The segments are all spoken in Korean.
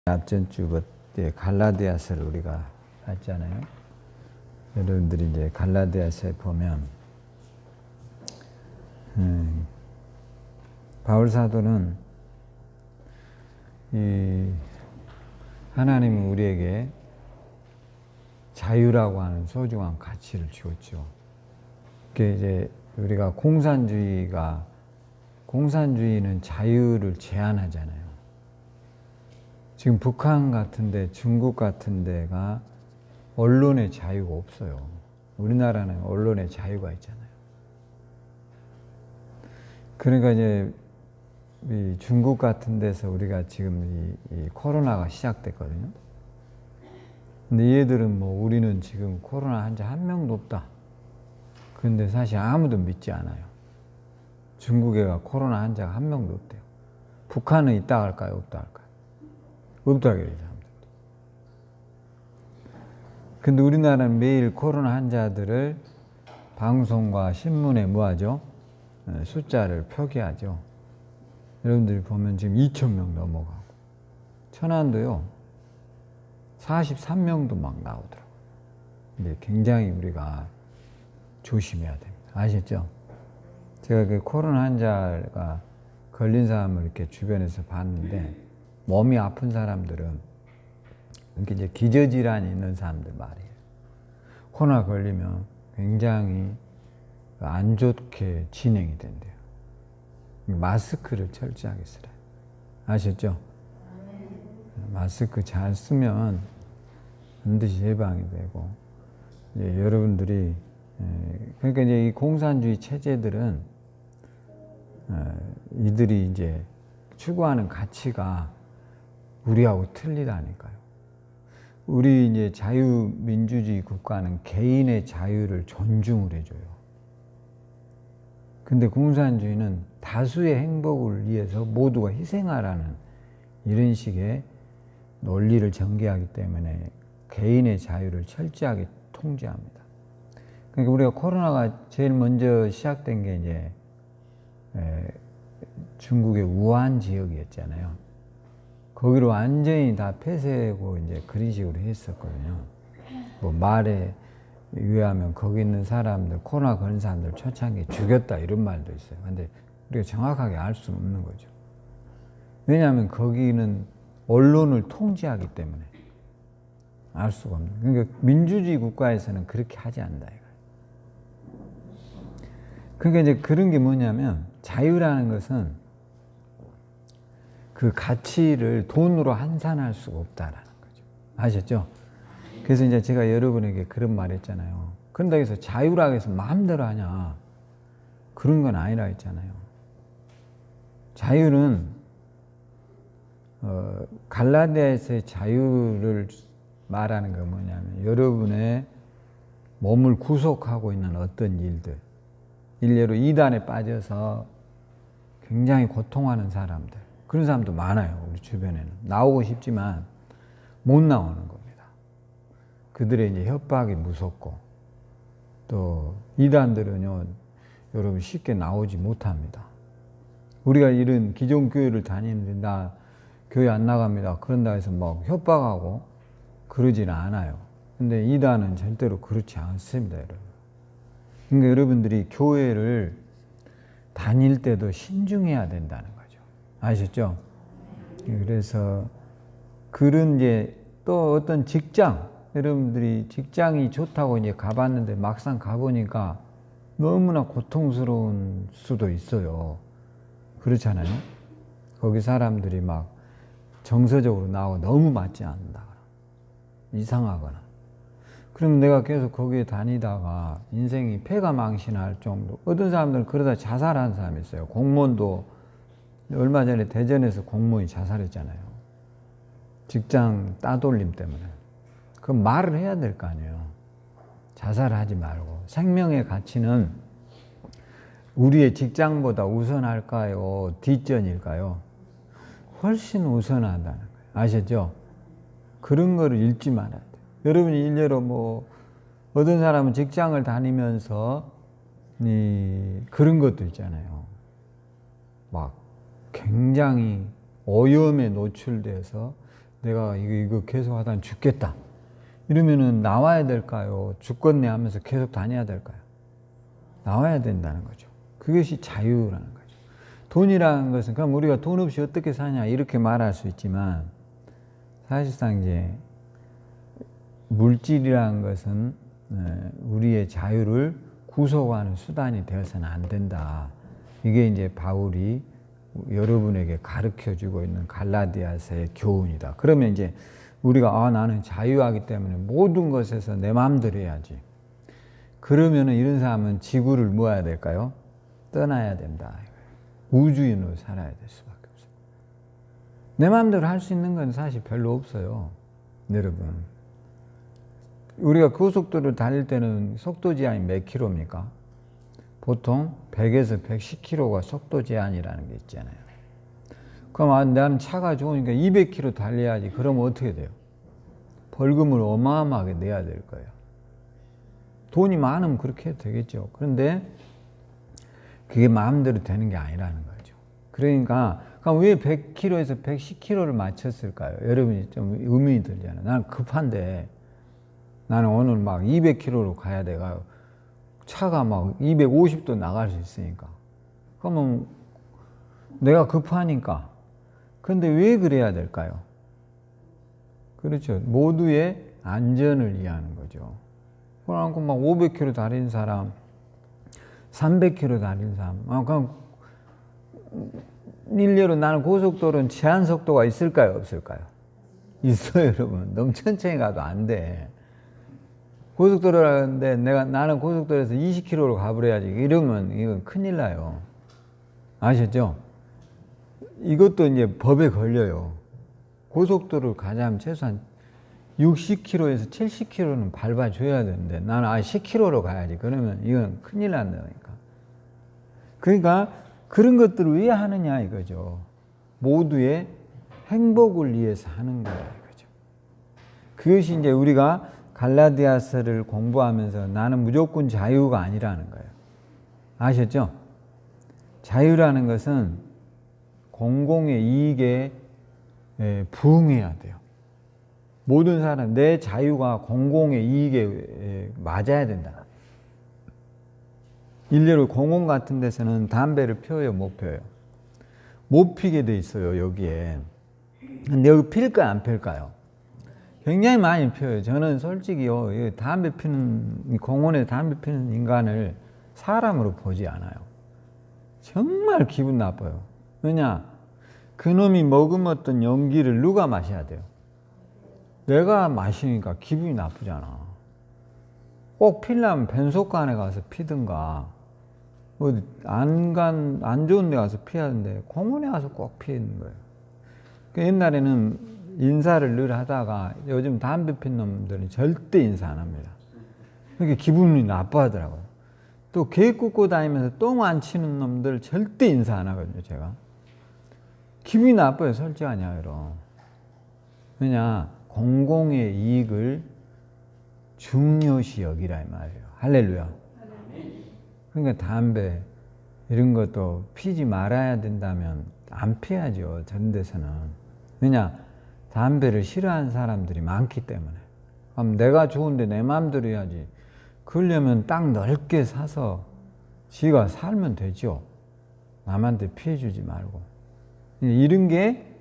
앞전 주부터 갈라디아서를 우리가 봤잖아요. 여러분들이 이제 갈라디아서에 보면 바울 사도는 이 하나님은 우리에게 자유라고 하는 소중한 가치를 주었죠. 그게 이제 우리가 공산주의는 자유를 제한하잖아요. 지금 북한 같은데, 중국 같은 데가 언론의 자유가 없어요. 우리나라는 언론의 자유가 있잖아요. 그러니까 이제 이 중국 같은 데서 우리가 지금 이 코로나가 시작됐거든요. 근데 얘들은 뭐 우리는 지금 코로나 환자 한 명도 없다. 근데 사실 아무도 믿지 않아요. 중국에가 코로나 환자가 한 명도 없대요. 북한은 있다 할까요? 없다 할까요? 없다 그래요, 사람들도. 근데 우리나라는 매일 코로나 환자들을 방송과 신문에 뭐하죠? 숫자를 표기하죠. 여러분들이 보면 지금 2,000명 넘어가고, 천안도요, 43명도 막 나오더라고요. 근데 굉장히 우리가 조심해야 됩니다. 아셨죠? 제가 그 코로나 환자가 걸린 사람을 이렇게 주변에서 봤는데, 몸이 아픈 사람들은, 이렇게 이제 기저질환이 있는 사람들 말이에요. 코로나 걸리면 굉장히 안 좋게 진행이 된대요. 마스크를 철저하게 쓰래요. 아셨죠? 마스크 잘 쓰면 반드시 예방이 되고, 이제 여러분들이, 그러니까 이제 이 공산주의 체제들은, 이들이 이제 추구하는 가치가 우리하고 틀리다니까요. 우리 이제 자유민주주의 국가는 개인의 자유를 존중을 해줘요. 근데 공산주의는 다수의 행복을 위해서 모두가 희생하라는 이런 식의 논리를 전개하기 때문에 개인의 자유를 철저하게 통제합니다. 그러니까 우리가 코로나가 제일 먼저 시작된 게 이제 중국의 우한 지역이었잖아요. 거기로 완전히 다 폐쇄하고 이제 그런 식으로 했었거든요. 뭐 말에 의하면 거기 있는 사람들, 코로나 걸린 사람들 초창기에 죽였다 이런 말도 있어요. 근데 우리가 정확하게 알 수는 없는 거죠. 왜냐하면 거기는 언론을 통제하기 때문에 알 수가 없는 거예요. 그러니까 민주주의 국가에서는 그렇게 하지 않는다 이거예요. 그러니까 이제 그런 게 뭐냐면 자유라는 것은 그 가치를 돈으로 환산할 수가 없다라는 거죠. 아셨죠? 그래서 이제 제가 여러분에게 그런 말 했잖아요. 그런다고 해서 자유라고 해서 마음대로 하냐. 그런 건 아니라 했잖아요. 자유는, 갈라디아서의 자유를 말하는 건 뭐냐면 여러분의 몸을 구속하고 있는 어떤 일들, 일례로 이단에 빠져서 굉장히 고통하는 사람들, 그런 사람도 많아요. 우리 주변에는. 나오고 싶지만 못 나오는 겁니다. 그들의 이제 협박이 무섭고, 또 이단들은요, 여러분 쉽게 나오지 못합니다. 우리가 이런 기존 교회를 다니는데 나 교회 안 나갑니다. 그런다 해서 막 협박하고 그러지는 않아요. 근데 이단은 절대로 그렇지 않습니다, 여러분. 그러니까 여러분들이 교회를 다닐 때도 신중해야 된다는 거죠. 아셨죠? 그래서 그런 이제 또 어떤 직장, 여러분들이 직장이 좋다고 이제 가봤는데 막상 가보니까 너무나 고통스러운 수도 있어요. 그렇잖아요? 거기 사람들이 막 정서적으로 나하고 너무 맞지 않는다. 이상하거나. 그럼 내가 계속 거기에 다니다가 인생이 패가망신할 정도. 어떤 사람들은 그러다 자살한 사람이 있어요. 공무원도 얼마 전에 대전에서 공무원이 자살했잖아요. 직장 따돌림 때문에. 그럼 말을 해야 될 거 아니에요. 자살하지 말고. 생명의 가치는 우리의 직장보다 우선할까요? 뒷전일까요? 훨씬 우선하다는 거예요. 아셨죠? 그런 거를 잊지 말아야 돼요. 여러분이 일례로 뭐 어떤 사람은 직장을 다니면서 그런 것도 있잖아요. 막 굉장히 오염에 노출돼서 내가 이거 계속 하다 죽겠다. 이러면은 나와야 될까요? 죽겠네 하면서 계속 다녀야 될까요? 나와야 된다는 거죠. 그것이 자유라는 거죠. 돈이라는 것은, 그럼 우리가 돈 없이 어떻게 사냐 이렇게 말할 수 있지만, 사실상 이제 물질이라는 것은 우리의 자유를 구속하는 수단이 되어서는 안 된다. 이게 이제 바울이 여러분에게 가르쳐주고 있는 갈라디아서의 교훈이다. 그러면 이제 우리가 나는 자유하기 때문에 모든 것에서 내 마음대로 해야지. 그러면은 이런 사람은 지구를 뭐 해야 될까요? 떠나야 된다. 우주인으로 살아야 될 수밖에 없어요. 내 마음대로 할 수 있는 건 사실 별로 없어요. 여러분. 우리가 고속도로를 달릴 때는 속도 제한이 몇 킬로입니까? 보통 100에서 110km가 속도 제한이라는 게 있잖아요. 그럼 나는 차가 좋으니까 200km 달려야지. 그러면 어떻게 돼요? 벌금을 어마어마하게 내야 될 거예요. 돈이 많으면 그렇게 해도 되겠죠. 그런데 그게 마음대로 되는 게 아니라는 거죠. 그러니까 그럼 왜 100km에서 110km를 맞췄을까요? 여러분이 좀 의문이 들잖아요. 나는 급한데 나는 오늘 막 200km로 가야 돼가 차가 막 250도 나갈 수 있으니까. 그러면 내가 급하니까. 근데 왜 그래야 될까요? 그렇죠. 모두의 안전을 위하는 거죠. 그러니까 막 500km 달린 사람, 300km 달린 사람, 그냥 일례로 나는 고속도로는 제한 속도가 있을까요? 없을까요? 있어요, 여러분. 너무 천천히 가도 안 돼. 고속도로라는데 나는 고속도로에서 20km로 가버려야지. 이러면 이건 큰일 나요. 아셨죠? 이것도 이제 법에 걸려요. 고속도로를 가자면 최소한 60km에서 70km는 밟아줘야 되는데 나는 10km로 가야지. 그러면 이건 큰일 난다니까. 그러니까 그런 것들을 왜 하느냐 이거죠. 모두의 행복을 위해서 하는 거라 이거죠. 그것이 이제 우리가 갈라디아서를 공부하면서 나는 무조건 자유가 아니라는 거예요. 아셨죠? 자유라는 것은 공공의 이익에 부응해야 돼요. 모든 사람, 내 자유가 공공의 이익에 맞아야 된다. 일례로 공원 같은 데서는 담배를 피워요, 못 피워요? 못 피게 돼 있어요, 여기에. 근데 여기 필까요, 안 필까요? 굉장히 많이 피워요. 저는 솔직히요, 담배 피는, 공원에 담배 피는 인간을 사람으로 보지 않아요. 정말 기분 나빠요. 왜냐? 그놈이 머금었던 연기를 누가 마셔야 돼요? 내가 마시니까 기분이 나쁘잖아. 꼭 피려면 변속관에 가서 피든가, 안 좋은 데 가서 피해야 하는데, 공원에 가서 꼭 피는 거예요. 옛날에는 인사를 늘 하다가 요즘 담배 핀 놈들은 절대 인사 안 합니다. 그러니까 기분이 나빠하더라고요. 또 개 굽고 다니면서 똥 안 치는 놈들 절대 인사 안 하거든요, 제가. 기분이 나빠요, 솔직하냐, 여러분. 왜냐, 공공의 이익을 중요시 여기라 이 말이에요. 할렐루야. 그러니까 담배 이런 것도 피지 말아야 된다면 안 피하죠, 저런 데서는. 왜냐, 담배를 싫어하는 사람들이 많기 때문에. 그럼 내가 좋은데 내 마음대로 해야지. 그러려면 땅 넓게 사서 지가 살면 되죠. 남한테 피해주지 말고. 이런 게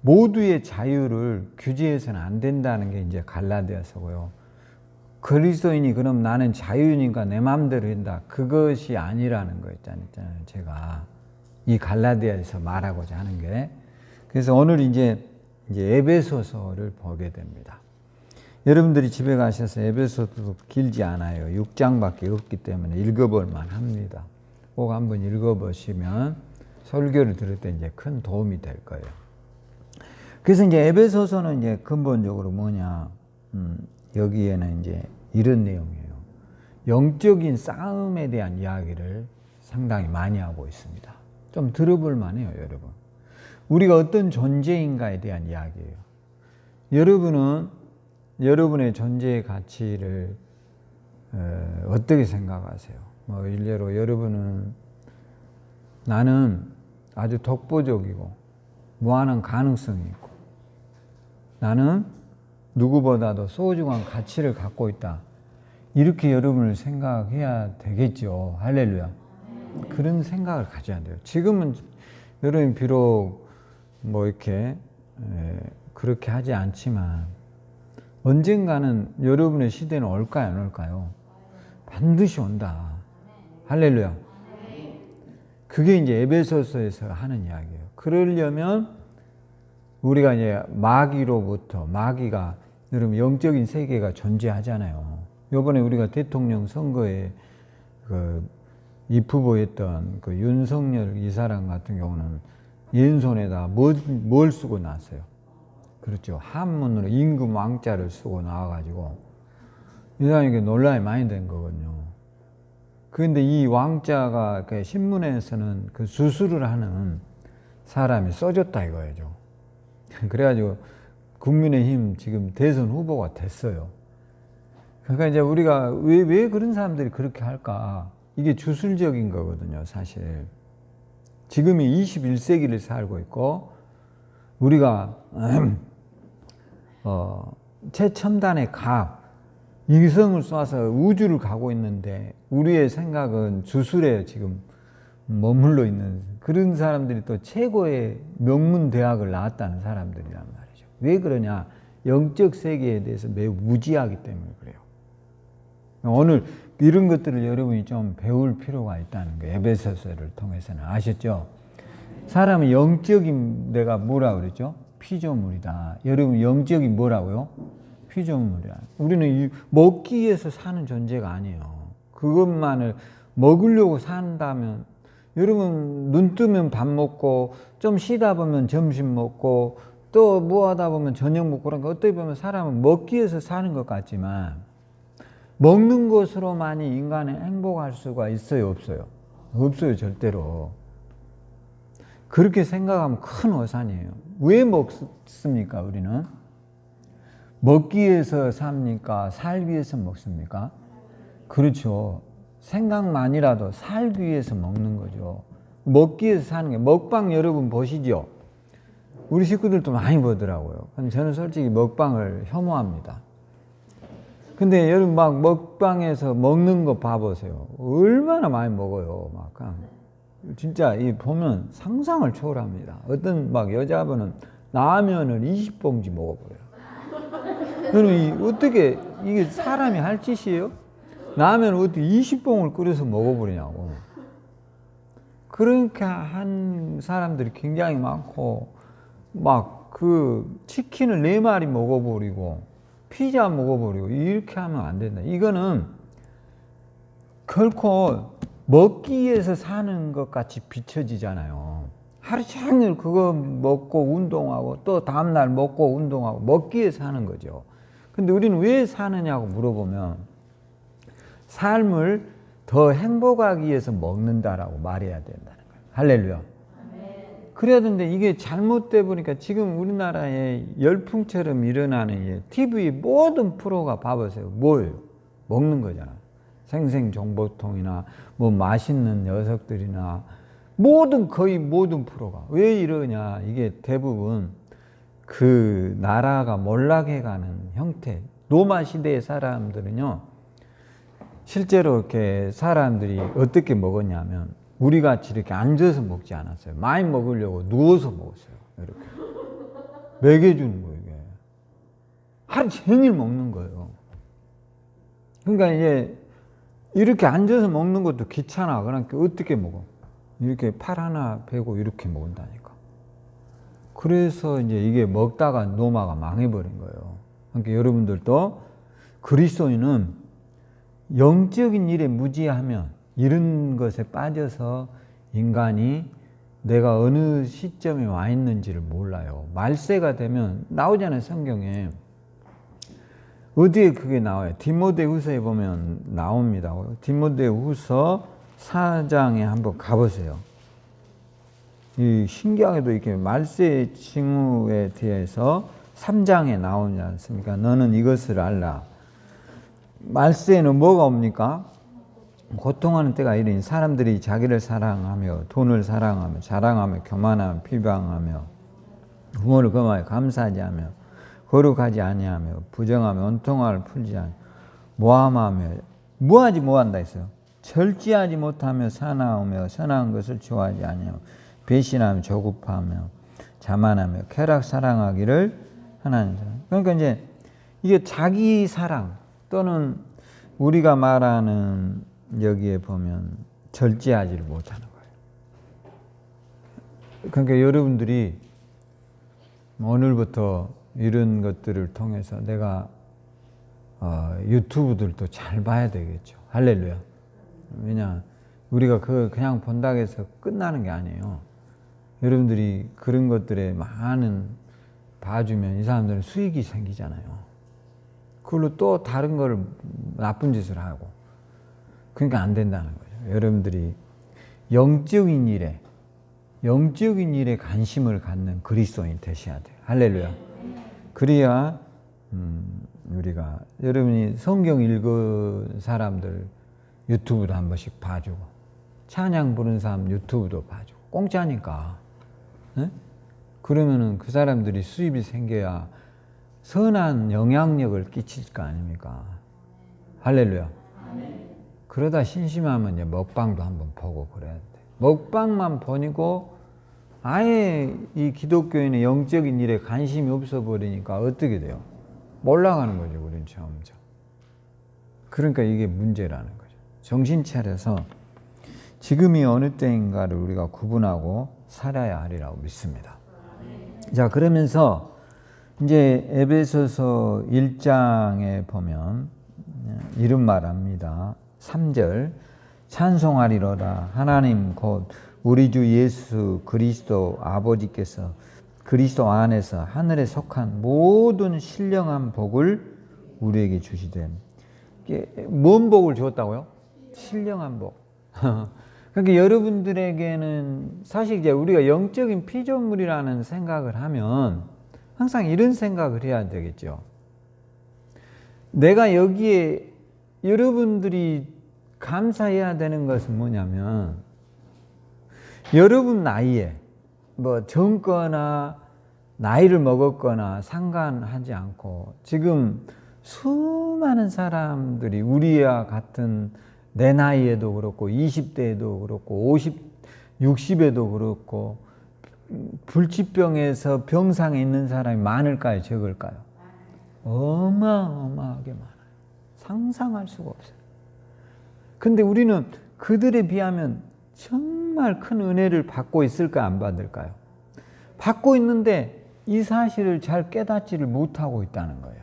모두의 자유를 규제해서는 안 된다는 게 이제 갈라디아서고요. 그리스도인이 그럼 나는 자유니까 내 마음대로 한다. 그것이 아니라는 거 있잖아요. 제가 이 갈라디아에서 말하고자 하는 게. 그래서 오늘 이제 에베소서를 보게 됩니다. 여러분들이 집에 가셔서 에베소서도 길지 않아요. 6장밖에 없기 때문에 읽어볼 만합니다. 꼭 한번 읽어보시면 설교를 들을 때 이제 큰 도움이 될 거예요. 그래서 이제 에베소서는 이제 근본적으로 뭐냐, 여기에는 이제 이런 내용이에요. 영적인 싸움에 대한 이야기를 상당히 많이 하고 있습니다. 좀 들어볼 만해요, 여러분. 우리가 어떤 존재인가에 대한 이야기예요. 여러분은 여러분의 존재의 가치를 어떻게 생각하세요? 뭐 일례로 여러분은 나는 아주 독보적이고 무한한 가능성이 있고 나는 누구보다도 소중한 가치를 갖고 있다. 이렇게 여러분을 생각해야 되겠죠. 할렐루야. 그런 생각을 가져야 돼요. 지금은 여러분이 비록 뭐 이렇게 그렇게 하지 않지만 언젠가는 여러분의 시대는 올까요, 안 올까요? 반드시 온다. 할렐루야. 그게 이제 에베소서에서 하는 이야기예요. 그러려면 우리가 이제 마귀가 여러분 영적인 세계가 존재하잖아요. 요번에 우리가 대통령 선거에 입후보였던 윤석열 이 사람 같은 경우는 왼손에다 뭘 쓰고 나왔어요? 그렇죠. 한문으로 임금 왕자를 쓰고 나와가지고 이 사람이 논란이 많이 된 거거든요. 그런데 이 왕자가 신문에서는 그 수술을 하는 사람이 써줬다 이거죠. 그래가지고 국민의힘 지금 대선 후보가 됐어요. 그러니까 이제 우리가 왜 그런 사람들이 그렇게 할까? 이게 주술적인 거거든요, 사실. 지금이 21세기를 살고 있고, 우리가, 최첨단의 과학, 이성을 쏴서 우주를 가고 있는데, 우리의 생각은 주술에 지금 머물러 있는 그런 사람들이 또 최고의 명문 대학을 나왔다는 사람들이란 말이죠. 왜 그러냐? 영적 세계에 대해서 매우 무지하기 때문에 그래요. 오늘 이런 것들을 여러분이 좀 배울 필요가 있다는 거예요. 에베소서를 통해서는. 아셨죠? 사람은 영적인 내가 뭐라 그랬죠? 피조물이다. 여러분 영적인 뭐라고요? 피조물이야. 우리는 먹기 위해서 사는 존재가 아니에요. 그것만을 먹으려고 산다면 여러분 눈 뜨면 밥 먹고 좀 쉬다 보면 점심 먹고 또 뭐 하다 보면 저녁 먹고 그러니까 어떻게 보면 사람은 먹기 위해서 사는 것 같지만 먹는 것으로만이 인간은 행복할 수가 있어요, 없어요? 없어요, 절대로. 그렇게 생각하면 큰 오산이에요. 왜 먹습니까, 우리는? 먹기 위해서 삽니까? 살기 위해서 먹습니까? 그렇죠. 생각만이라도 살기 위해서 먹는 거죠. 먹기 위해서 사는 게 먹방 여러분 보시죠. 우리 식구들도 많이 보더라고요. 저는 솔직히 먹방을 혐오합니다. 근데 여러분 막 먹방에서 먹는 거 봐보세요. 얼마나 많이 먹어요. 막 그냥 진짜 이 보면 상상을 초월합니다. 어떤 막 여자분은 라면을 20봉지 먹어버려요. 여러분 어떻게 이게 사람이 할 짓이에요? 라면을 어떻게 20봉을 끓여서 먹어버리냐고. 그렇게 한 사람들이 굉장히 많고 막 그 치킨을 4마리 먹어버리고 피자 먹어버리고 이렇게 하면 안 된다. 이거는 결코 먹기 위해서 사는 것 같이 비춰지잖아요. 하루 종일 그거 먹고 운동하고 또 다음날 먹고 운동하고 먹기 위해서 사는 거죠. 근데 우리는 왜 사느냐고 물어보면 삶을 더 행복하기 위해서 먹는다라고 말해야 된다는 거예요. 할렐루야. 그래야 되는데 이게 잘못돼 보니까 지금 우리나라에 열풍처럼 일어나는 TV 모든 프로가 봐보세요. 뭐예요? 먹는 거잖아. 생생정보통이나 뭐 맛있는 녀석들이나 거의 모든 프로가. 왜 이러냐? 이게 대부분 그 나라가 몰락해가는 형태. 로마 시대의 사람들은요, 실제로 이렇게 사람들이 어떻게 먹었냐면 우리 같이 이렇게 앉아서 먹지 않았어요. 많이 먹으려고 누워서 먹었어요. 이렇게 먹여주는 거예요. 이게 하루 종일 먹는 거예요. 그러니까 이제 이렇게 앉아서 먹는 것도 귀찮아. 그러니까 어떻게 먹어? 이렇게 팔 하나 베고 이렇게 먹는다니까. 그래서 이제 이게 먹다가 노마가 망해버린 거예요. 그러니까 여러분들도 그리스도인은 영적인 일에 무지하면 이런 것에 빠져서 인간이 내가 어느 시점에 와 있는지를 몰라요. 말세가 되면 나오잖아요, 성경에. 어디에 그게 나와요? 디모데후서에 보면 나옵니다. 디모데후서 4장에 한번 가보세요. 이 신기하게도 이렇게 말세의 징후에 대해서 3장에 나오지 않습니까? 너는 이것을 알라. 말세에는 뭐가 옵니까? 고통하는 때가 이르니 사람들이 자기를 사랑하며 돈을 사랑하며 자랑하며 교만하며 비방하며 부모를 거마하며 감사하지 않으며 거룩하지 아니하며 부정하며 원통함을 풀지 않 모함하며 뭐하지 뭐한다 했어요. 절제하지 못하며 사나우며 선한 것을 좋아하지 아니하며 배신하며 조급하며 자만하며 쾌락 사랑하기를 하나님 사랑. 그러니까 이제 이게 자기 사랑 또는 우리가 말하는 여기에 보면 절제하지를 못하는 거예요. 그러니까 여러분들이 오늘부터 이런 것들을 통해서 내가 유튜브들도 잘 봐야 되겠죠. 할렐루야. 왜냐 우리가 그냥 본다고 해서 끝나는 게 아니에요. 여러분들이 그런 것들에 많은 봐주면 이 사람들은 수익이 생기잖아요. 그걸로 또 다른 걸 나쁜 짓을 하고 그러니까 안 된다는 거죠. 여러분들이 영적인 일에 관심을 갖는 그리스도인 되셔야 돼요. 할렐루야. 그래야 우리가 여러분이 성경 읽은 사람들 유튜브도 한 번씩 봐주고 찬양 부른 사람 유튜브도 봐주고 공짜니까. 네? 그러면은 그 사람들이 수입이 생겨야 선한 영향력을 끼칠 거 아닙니까? 할렐루야. 그러다 심심하면 이제 먹방도 한번 보고 그래야 돼. 먹방만 보니고 아예 이 기독교인의 영적인 일에 관심이 없어 버리니까 어떻게 돼요? 몰라가는 거죠, 우리는 점점. 그러니까 이게 문제라는 거죠. 정신 차려서 지금이 어느 때인가를 우리가 구분하고 살아야 하리라고 믿습니다. 자, 그러면서 이제 에베소서 1장에 보면 이런 말 합니다. 3절 찬송하리로다 하나님 곧 우리 주 예수 그리스도 아버지께서 그리스도 안에서 하늘에 속한 모든 신령한 복을 우리에게 주시되. 뭔 복을 주었다고요? 신령한 복. 그러니까 여러분들에게는 사실 이제 우리가 영적인 피조물이라는 생각을 하면 항상 이런 생각을 해야 되겠죠. 내가 여기에 여러분들이 감사해야 되는 것은 뭐냐면 여러분 나이에 뭐 젊거나 나이를 먹었거나 상관하지 않고 지금 수많은 사람들이 우리와 같은 내 나이에도 그렇고 20대에도 그렇고 60에도 그렇고 불치병에서 병상에 있는 사람이 많을까요? 적을까요? 어마어마하게 많아요. 상상할 수가 없어요. 근데 우리는 그들에 비하면 정말 큰 은혜를 받고 있을까 안 받을까요? 받고 있는데 이 사실을 잘 깨닫지를 못하고 있다는 거예요.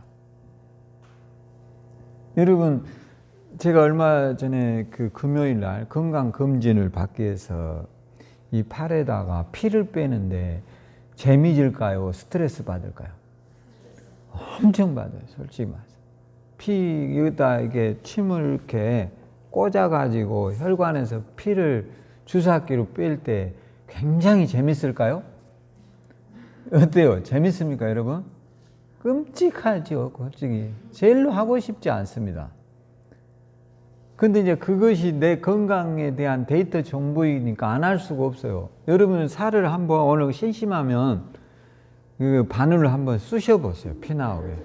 여러분 제가 얼마 전에 그 금요일 날 건강검진을 받기 위해서 이 팔에다가 피를 빼는데 재미질까요? 스트레스 받을까요? 엄청 받아요. 솔직히 말해서. 피 여기다 이게 침을 이렇게 꽂아가지고 혈관에서 피를 주사기로 뺄 때 굉장히 재밌을까요? 어때요? 재밌습니까, 여러분? 끔찍하죠, 솔직히. 제일로 하고 싶지 않습니다. 근데 이제 그것이 내 건강에 대한 데이터 정보이니까 안 할 수가 없어요. 여러분 살을 한번 오늘 심심하면 그 바늘로 한번 쑤셔 보세요. 피 나오게.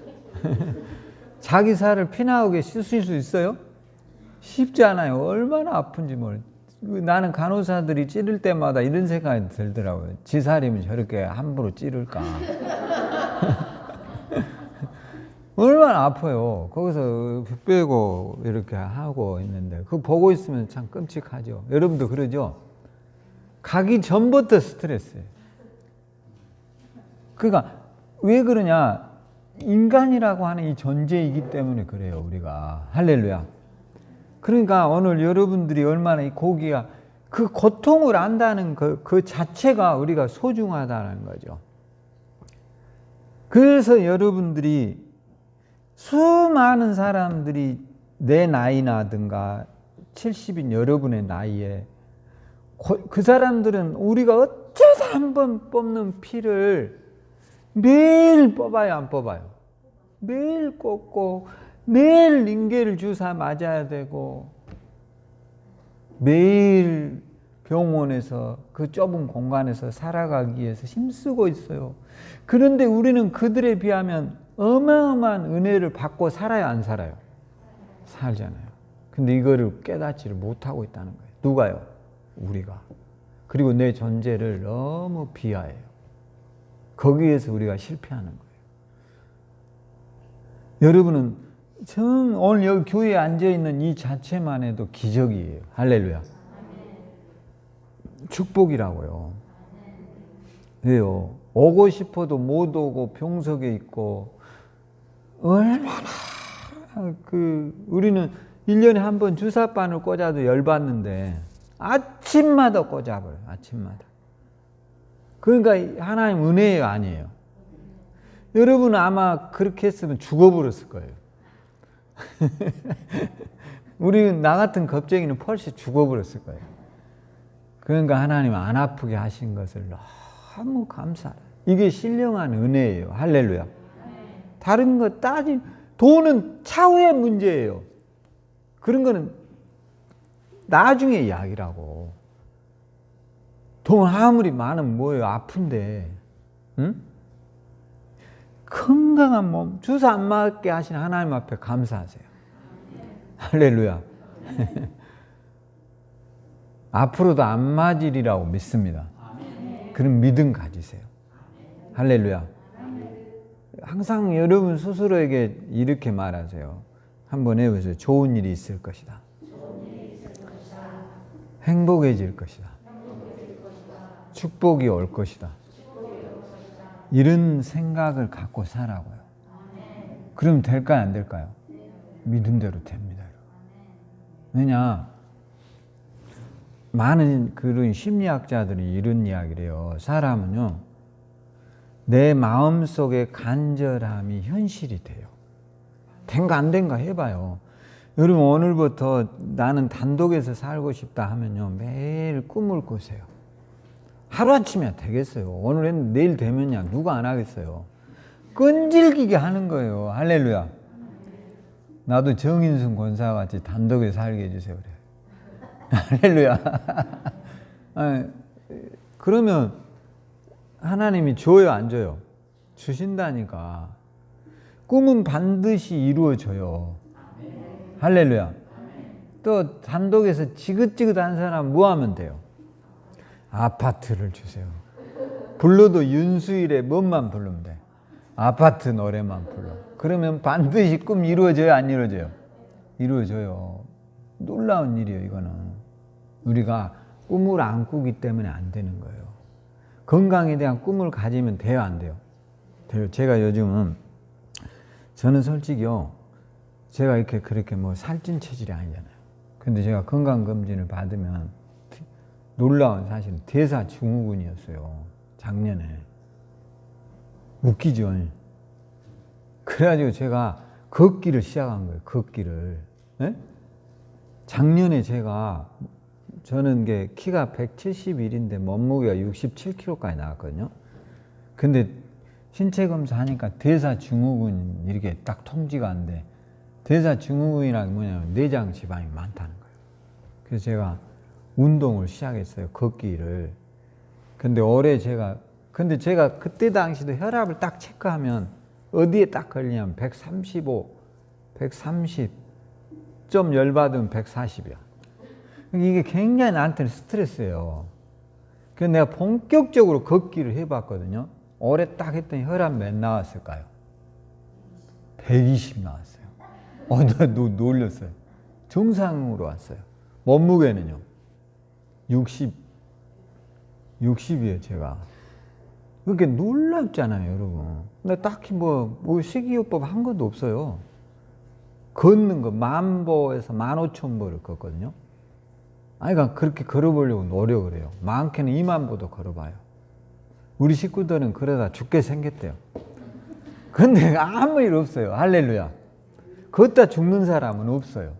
자기 살을 피 나오게 쑤실 수 있어요? 쉽지 않아요. 얼마나 아픈지 나는 간호사들이 찌를 때마다 이런 생각이 들더라고요. 지 살이면 저렇게 함부로 찌를까. 얼마나 아파요. 거기서 빼고 이렇게 하고 있는데 그거 보고 있으면 참 끔찍하죠. 여러분도 그러죠? 가기 전부터 스트레스예요. 그러니까 왜 그러냐? 인간이라고 하는 이 존재이기 때문에 그래요, 우리가. 할렐루야. 그러니까 오늘 여러분들이 얼마나 이 고기가 그 고통을 안다는 그 자체가 우리가 소중하다는 거죠. 그래서 여러분들이 수많은 사람들이 내 나이나든가 70인 여러분의 나이에 그 사람들은 우리가 어쩌다 한번 뽑는 피를 매일 뽑아요, 안 뽑아요? 매일 꽂고 매일 링겔 주사 맞아야 되고 매일 병원에서 그 좁은 공간에서 살아가기 위해서 힘쓰고 있어요. 그런데 우리는 그들에 비하면 어마어마한 은혜를 받고 살아요, 안 살아요? 살잖아요. 근데 이거를 깨닫지를 못하고 있다는 거예요. 누가요? 우리가. 그리고 내 존재를 너무 비하해요. 거기에서 우리가 실패하는 거예요. 여러분은 오늘 여기 교회에 앉아있는 이 자체만 해도 기적이에요. 할렐루야. 축복이라고요. 왜요? 오고 싶어도 못 오고 병석에 있고 얼마나 우리는 1년에 한 번 주사바늘 꽂아도 열받는데 아침마다 꽂아버려요. 아침마다. 그러니까 하나님 은혜예요, 아니에요? 여러분은 아마 그렇게 했으면 죽어버렸을 거예요. 나 같은 겁쟁이는 벌써 죽어버렸을 거예요. 그러니까 하나님 안 아프게 하신 것을 너무 감사해요. 이게 신령한 은혜예요. 할렐루야. 다른 거 돈은 차후의 문제예요. 그런 거는 나중에 이야기라고. 돈 아무리 많으면 뭐예요? 아픈데. 응? 건강한 몸, 주사 안 맞게 하신 하나님 앞에 감사하세요. 할렐루야. 앞으로도 안 맞으리라고 믿습니다. 그런 믿음 가지세요. 할렐루야. 항상 여러분 스스로에게 이렇게 말하세요. 한번 해보세요. 좋은 일이 있을 것이다. 행복해질 것이다. 축복이 올 것이다. 이런 생각을 갖고 살라고요. 그럼 될까요, 안 될까요? 믿음대로 됩니다. 왜냐, 많은 그런 심리학자들이 이런 이야기를 해요. 사람은요, 내 마음속의 간절함이 현실이 돼요. 된가 안 된가 해봐요. 여러분, 오늘부터 나는 단독에서 살고 싶다 하면요, 매일 꿈을 꾸세요. 하루아침에 되겠어요. 오늘 했는데 내일 되면야 누가 안 하겠어요. 끈질기게 하는 거예요. 할렐루야. 나도 정인순 권사같이 단독에 살게 해주세요. 그래. 할렐루야. 아니, 그러면 하나님이 줘요, 안 줘요? 주신다니까. 꿈은 반드시 이루어져요. 할렐루야. 또 단독에서 지긋지긋한 사람 뭐 하면 돼요? 아파트를 주세요. 불러도 윤수일의 뭔만 부르면 돼. 아파트 노래만 불러. 그러면 반드시 꿈 이루어져요, 안 이루어져요? 이루어져요. 놀라운 일이에요, 이거는. 우리가 꿈을 안 꾸기 때문에 안 되는 거예요. 건강에 대한 꿈을 가지면 돼요, 안 돼요? 돼요. 제가 요즘은, 저는 솔직히요, 제가 이렇게 그렇게 뭐 살찐 체질이 아니잖아요. 근데 제가 건강검진을 받으면 놀라운 사실은 대사증후군이었어요. 작년에. 웃기죠. 그래가지고 제가 걷기를 시작한 거예요. 걷기를. 네? 작년에 저는 키가 171인데 몸무게가 67kg까지 나왔거든요. 근데 신체 검사하니까 대사증후군 이렇게 딱 통지가 안 돼. 대사증후군이라는 게 뭐냐면 내장 지방이 많다는 거예요. 그래서 제가 운동을 시작했어요. 걷기를. 근데 제가 그때 당시도 혈압을 딱 체크하면 어디에 딱 걸리냐면 135, 130, 좀 열받으면 140이야. 이게 굉장히 나한테는 스트레스예요. 그래서 내가 본격적으로 걷기를 해봤거든요. 올해 딱 했더니 혈압 몇 나왔을까요? 120 나왔어요. 나 놀렸어요. 정상으로 왔어요. 몸무게는요? 60이에요, 제가. 그게 놀랍잖아요, 여러분. 근데 딱히 뭐 식이요법 한 것도 없어요. 걷는 거, 10,000보에서 15,000보를 걷거든요. 그러니까 그렇게 걸어보려고 노력을 해요. 많게는 20,000보도 걸어봐요. 우리 식구들은 그러다 죽게 생겼대요. 근데 아무 일 없어요. 할렐루야. 걷다 죽는 사람은 없어요.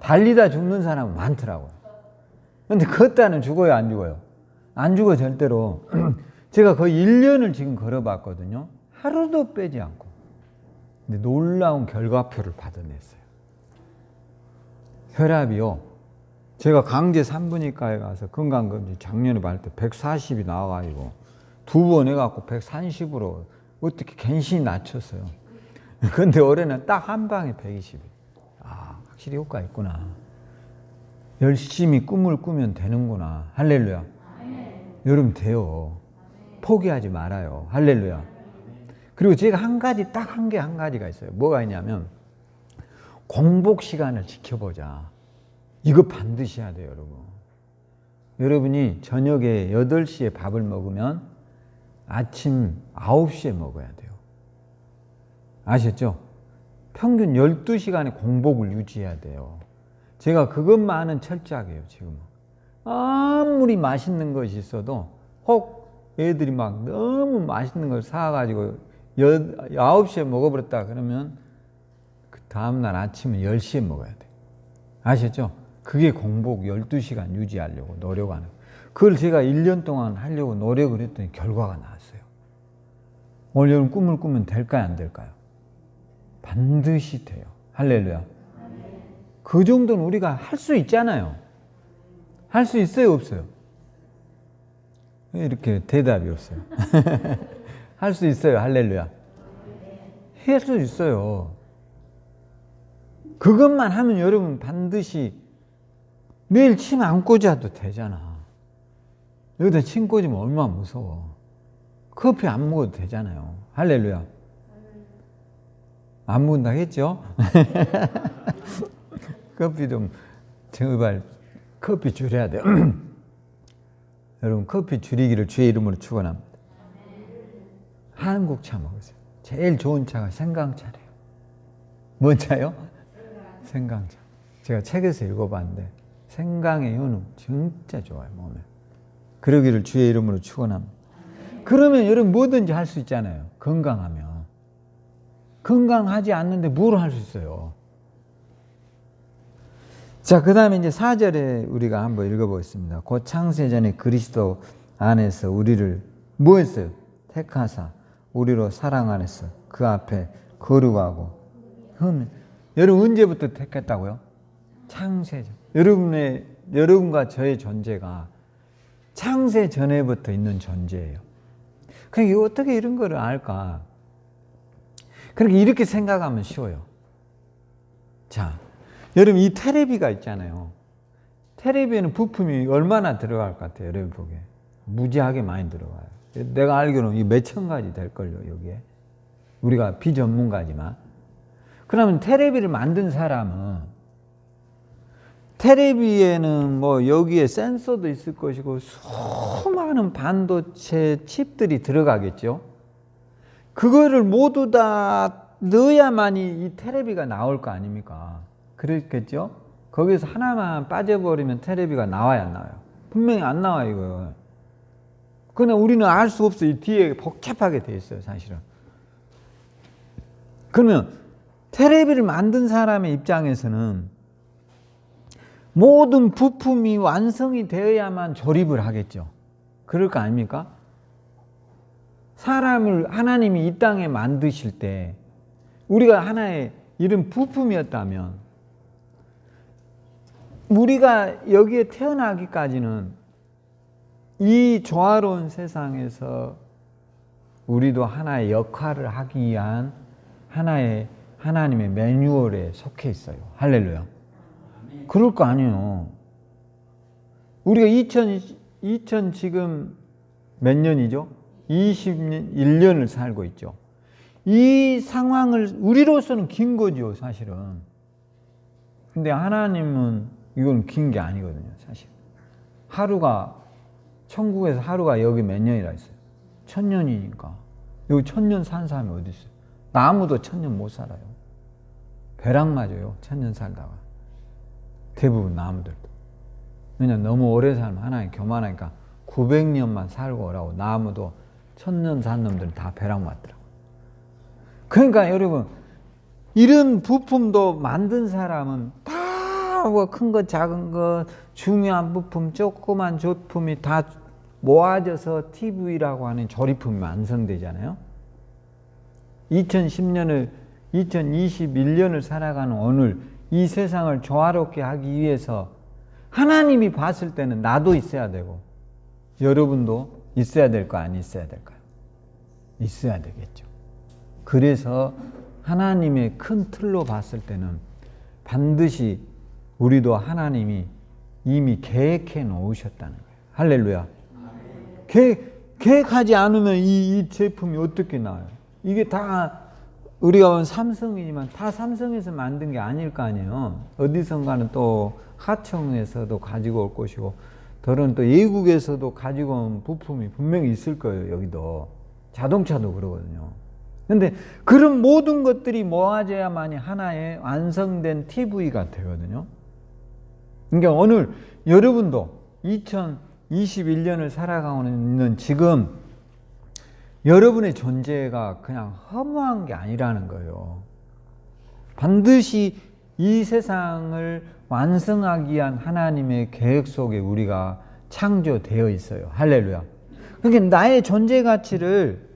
달리다 죽는 사람은 많더라고요. 근데 걷다는 죽어요, 안 죽어요? 안 죽어, 절대로. 제가 거의 1년을 지금 걸어봤거든요. 하루도 빼지 않고. 근데 놀라운 결과표를 받아냈어요. 혈압이요. 제가 강제 산부인과에 가서 건강검진 작년에 받을 때 140이 나와가지고 2번 해갖고 130으로 어떻게 괜시히 낮췄어요. 근데 올해는 딱 한 방에 120. 아, 확실히 효과 있구나. 열심히 꿈을 꾸면 되는구나. 할렐루야. 여러분 돼요. 포기하지 말아요. 할렐루야. 그리고 제가 한 가지가 있어요. 뭐가 있냐면 공복 시간을 지켜보자. 이거 반드시 해야 돼요, 여러분. 여러분이 저녁에 8시에 밥을 먹으면 아침 9시에 먹어야 돼요. 아셨죠? 평균 12시간의 공복을 유지해야 돼요. 제가 그것만은 철저하게 해요, 지금은. 아무리 맛있는 것이 있어도 혹 애들이 막 너무 맛있는 걸 사가지고 9시에 먹어버렸다 그러면 그 다음날 아침은 10시에 먹어야 돼요. 아셨죠? 그게 공복 12시간 유지하려고 노력하는 거예요. 그걸 제가 1년 동안 하려고 노력을 했더니 결과가 나왔어요. 오늘 여러분 꿈을 꾸면 될까요, 안 될까요? 반드시 돼요. 할렐루야. 그 정도는 우리가 할 수 있잖아요. 할 수 있어요, 없어요? 이렇게 대답이 없어요. 할 수 있어요. 할렐루야. 할 수 있어요. 그것만 하면 여러분 반드시 매일 침 안 꽂아도 되잖아. 여기다 침 꽂으면 얼마나 무서워. 커피 안 먹어도 되잖아요. 할렐루야. 안 먹는다 했죠? 커피 좀 제발 커피 줄여야 돼요. 여러분 커피 줄이기를 주의 이름으로 축원합니다. 한국 차 먹으세요. 제일 좋은 차가 생강차래요. 뭔 차요? 생강차. 제가 책에서 읽어봤는데 생강의 효능 진짜 좋아요, 몸에. 그러기를 주의 이름으로 축원합니다. 그러면 여러분 뭐든지 할 수 있잖아요. 건강하면. 건강하지 않는데 뭘 할 수 있어요? 자, 그 다음에 이제 4절에 우리가 한번 읽어보겠습니다. 곧 창세전에 그리스도 안에서 우리를 뭐 했어요? 택하사 우리로 사랑 안에서 그 앞에 거룩하고 여러분 언제부터 택했다고요? 창세전. 여러분과 저의 존재가 창세 전에부터 있는 존재예요. 그러니까 어떻게 이런 거를 알까? 그렇게 이렇게 생각하면 쉬워요. 자, 여러분 이 테레비가 있잖아요. 테레비에는 부품이 얼마나 들어갈 것 같아요? 여러분 보기에 무지하게 많이 들어가요. 내가 알기로는 몇천 가지 될걸요, 여기에. 우리가 비전문가지만. 그러면 테레비를 만든 사람은 테레비에는 뭐 여기에 센서도 있을 것이고 수많은 반도체 칩들이 들어가겠죠. 그거를 모두 다 넣어야만이 이 테레비가 나올 거 아닙니까? 그렇겠죠? 거기서 하나만 빠져버리면 테레비가 나와야 안 나와요? 분명히 안 나와요, 이거. 그러나 우리는 알 수 없어요. 이 뒤에 복잡하게 돼 있어요, 사실은. 그러면 테레비를 만든 사람의 입장에서는 모든 부품이 완성이 되어야만 조립을 하겠죠. 그럴 거 아닙니까? 사람을 하나님이 이 땅에 만드실 때 우리가 하나의 이런 부품이었다면 우리가 여기에 태어나기까지는 이 조화로운 세상에서 우리도 하나의 역할을 하기 위한 하나의 하나님의 매뉴얼에 속해 있어요. 할렐루야. 그럴 거 아니에요. 우리가 2000 지금 몇 년이죠? 21년을 살고 있죠. 이 상황을 우리로서는 긴 거죠, 사실은. 근데 하나님은 이건 긴 게 아니거든요, 사실. 하루가 천국에서 하루가 여기 몇 년이라 했어요? 1000년이니까. 여기 1000년 산 사람이 어디 있어요? 나무도 1000년 못 살아요. 벼락 맞아요, 1000년 살다가. 대부분 나무들도. 왜냐면 너무 오래 살면 하나님 교만하니까 900년만 살고 오라고. 나무도 1000년 산 놈들은 다 벼락 맞더라고. 그러니까 여러분 이런 부품도 만든 사람은 다 뭐 큰 거 작은 거 중요한 부품 조그만 조품이 다 모아져서 TV라고 하는 조립품이 완성되잖아요. 2010년을 2021년을 살아가는 오늘 이 세상을 조화롭게 하기 위해서 하나님이 봤을 때는 나도 있어야 되고 여러분도 있어야 될 거 아니 있어야 될까요? 있어야 되겠죠. 그래서 하나님의 큰 틀로 봤을 때는 반드시 우리도 하나님이 이미 계획해 놓으셨다는 거예요. 할렐루야. 계획하지 않으면 이 제품이 어떻게 나와요? 이게 다 우리가 본 삼성이지만 다 삼성에서 만든 게 아닐 거 아니에요. 어디선가는 또 하청에서도 가지고 올 것이고, 더러는 또 외국에서도 가지고 온 부품이 분명히 있을 거예요. 여기도 자동차도 그러거든요. 근데 그런 모든 것들이 모아져야만이 하나의 완성된 TV가 되거든요. 그러니까 오늘 여러분도 2021년을 살아가고 있는 지금 여러분의 존재가 그냥 허무한 게 아니라는 거예요. 반드시 이 세상을 완성하기 위한 하나님의 계획 속에 우리가 창조되어 있어요. 할렐루야. 그러니까 나의 존재 가치를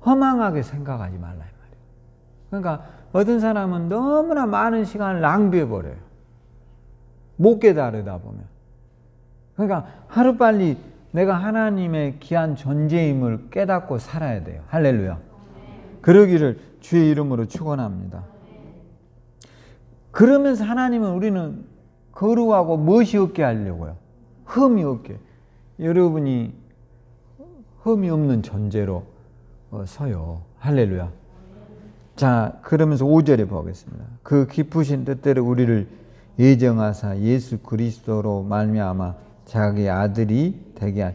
허망하게 생각하지 말라 이 말이에요. 그러니까 어떤 사람은 너무나 많은 시간을 낭비해 버려요. 못 깨달으다 보면. 그러니까 하루빨리 내가 하나님의 귀한 존재임을 깨닫고 살아야 돼요. 할렐루야. 그러기를 주의 이름으로 축원합니다. 그러면서 하나님은 우리는 거룩하고 멋이 없게 하려고요. 흠이 없게. 여러분이 흠이 없는 존재로 서요. 할렐루야. 자, 그러면서 5절에 보겠습니다. 그 기쁘신 뜻대로 우리를 예정하사 예수 그리스도로 말미암아 자기 아들이 되게 한,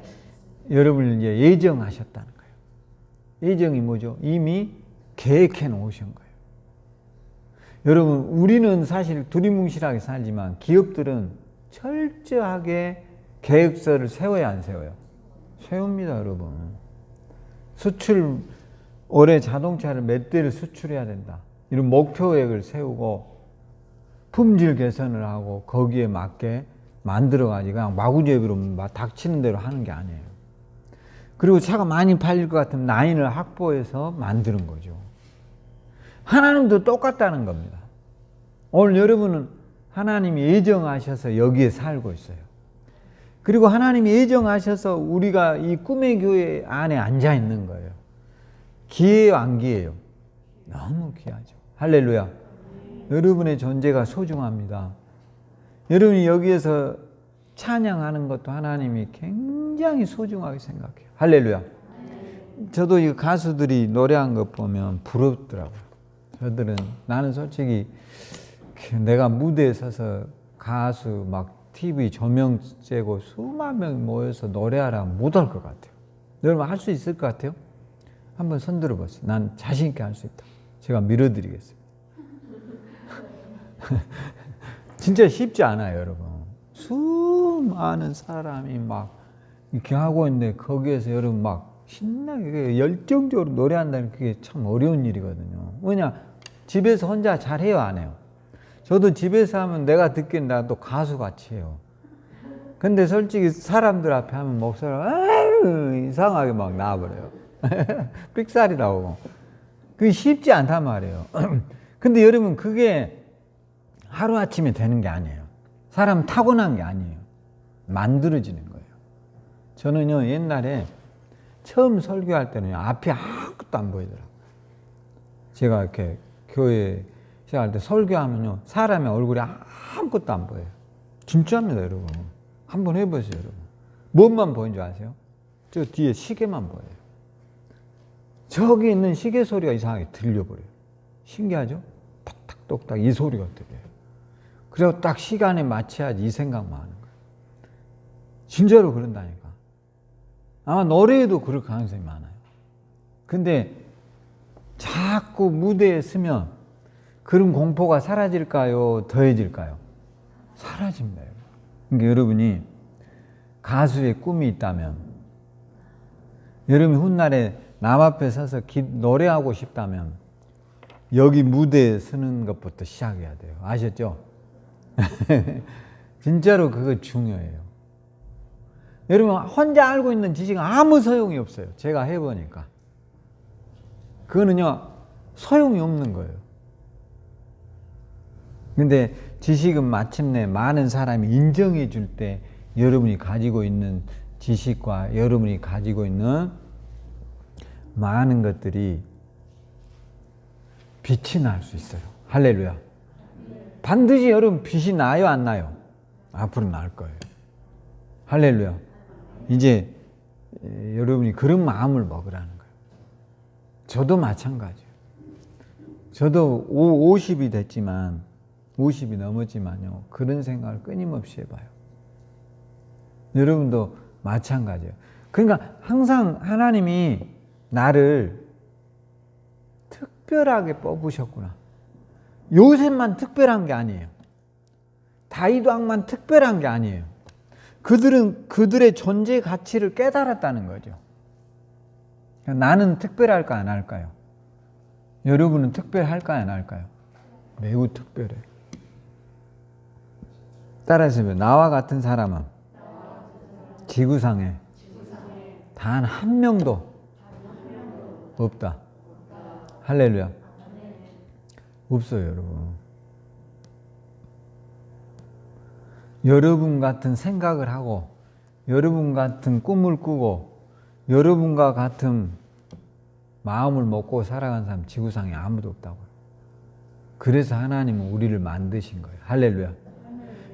여러분을 이제 예정하셨다는 거예요. 예정이 뭐죠? 이미 계획해 놓으신 거예요. 여러분, 우리는 사실 두리뭉실하게 살지만 기업들은 철저하게 계획서를 세워야 안 세워요? 세웁니다, 여러분. 수출, 올해 자동차를 몇 대를 수출해야 된다. 이런 목표액을 세우고 품질 개선을 하고 거기에 맞게 만들어가지고 그냥 마구잡이로 닥치는 대로 하는 게 아니에요. 그리고 차가 많이 팔릴 것 같으면 라인을 확보해서 만드는 거죠. 하나님도 똑같다는 겁니다. 오늘 여러분은 하나님이 예정하셔서 여기에 살고 있어요. 그리고 하나님이 예정하셔서 우리가 이 꿈의 교회 안에 앉아 있는 거예요. 기회예요, 안 기회예요? 너무 귀하죠. 할렐루야. 여러분의 존재가 소중합니다. 여러분이 여기에서 찬양하는 것도 하나님이 굉장히 소중하게 생각해요. 할렐루야. 저도 이 가수들이 노래한 것 보면 부럽더라고요. 저들은, 나는 솔직히 내가 무대에 서서 가수 막 TV 조명 쬐고 수만 명이 모여서 노래하라면 못할 것 같아요. 여러분 할 수 있을 것 같아요? 한번 손 들어보세요. 난 자신 있게 할 수 있다. 제가 밀어드리겠습니다. 진짜 쉽지 않아요, 여러분. 수많은 사람이 막 이렇게 하고 있는데 거기에서 여러분 막 신나게 열정적으로 노래한다는 그게 참 어려운 일이거든요. 왜냐? 집에서 혼자 잘해요, 안 해요? 저도 집에서 하면 내가 듣기엔 나도 가수같이 해요. 근데 솔직히 사람들 앞에 하면 목소리가 이상하게 막 나와버려요. 삑살이 나오고. 그게 쉽지 않단 말이에요. 근데 여러분 그게 하루아침에 되는 게 아니에요. 사람 타고난 게 아니에요. 만들어지는 거예요. 저는요, 옛날에 처음 설교할 때는 앞이 아무것도 안 보이더라고요. 제가 이렇게 교회 시작할 때 설교하면요, 사람의 얼굴이 아무것도 안 보여요. 진짜입니다, 여러분. 한번 해보세요, 여러분. 뭔만 보이는 줄 아세요? 저 뒤에 시계만 보여요. 저기 있는 시계 소리가 이상하게 들려버려요. 신기하죠? 탁탁 똑딱 이 소리가 들려요. 그리고 딱 시간에 맞춰야지 이 생각만 하는 거예요. 진짜로 그런다니까. 아마 노래에도 그럴 가능성이 많아요. 근데 자꾸 무대에 서면 그런 공포가 사라질까요? 더해질까요? 사라집니다. 그러니까 여러분이 가수의 꿈이 있다면, 여러분이 훗날에 남 앞에 서서 노래하고 싶다면 여기 무대에 서는 것부터 시작해야 돼요. 아셨죠? 진짜로 그거 중요해요. 여러분 혼자 알고 있는 지식은 아무 소용이 없어요. 제가 해보니까. 그거는요, 소용이 없는 거예요. 근데 지식은 마침내 많은 사람이 인정해 줄 때 여러분이 가지고 있는 지식과 여러분이 가지고 있는 많은 것들이 빛이 날 수 있어요. 할렐루야. 반드시 여러분 빛이 나요, 안 나요? 앞으로 날 거예요. 할렐루야. 이제 여러분이 그런 마음을 먹으라는 거예요. 저도 마찬가지예요. 저도 50이 됐지만 50이 넘었지만요. 그런 생각을 끊임없이 해봐요. 여러분도 마찬가지예요. 그러니까 항상 하나님이 나를 특별하게 뽑으셨구나. 요셉만 특별한 게 아니에요. 다윗 왕만 특별한 게 아니에요. 그들은 그들의 존재 가치를 깨달았다는 거죠. 나는 특별할까 안 할까요? 여러분은 특별할까요 안 할까요? 매우 특별해. 따라서 나와 같은 사람은 지구상에 단 한 명도 없다. 할렐루야. 없어요, 여러분. 여러분 같은 생각을 하고, 여러분 같은 꿈을 꾸고, 여러분과 같은 마음을 먹고 살아가는 사람 지구상에 아무도 없다고요. 그래서 하나님은 우리를 만드신 거예요. 할렐루야.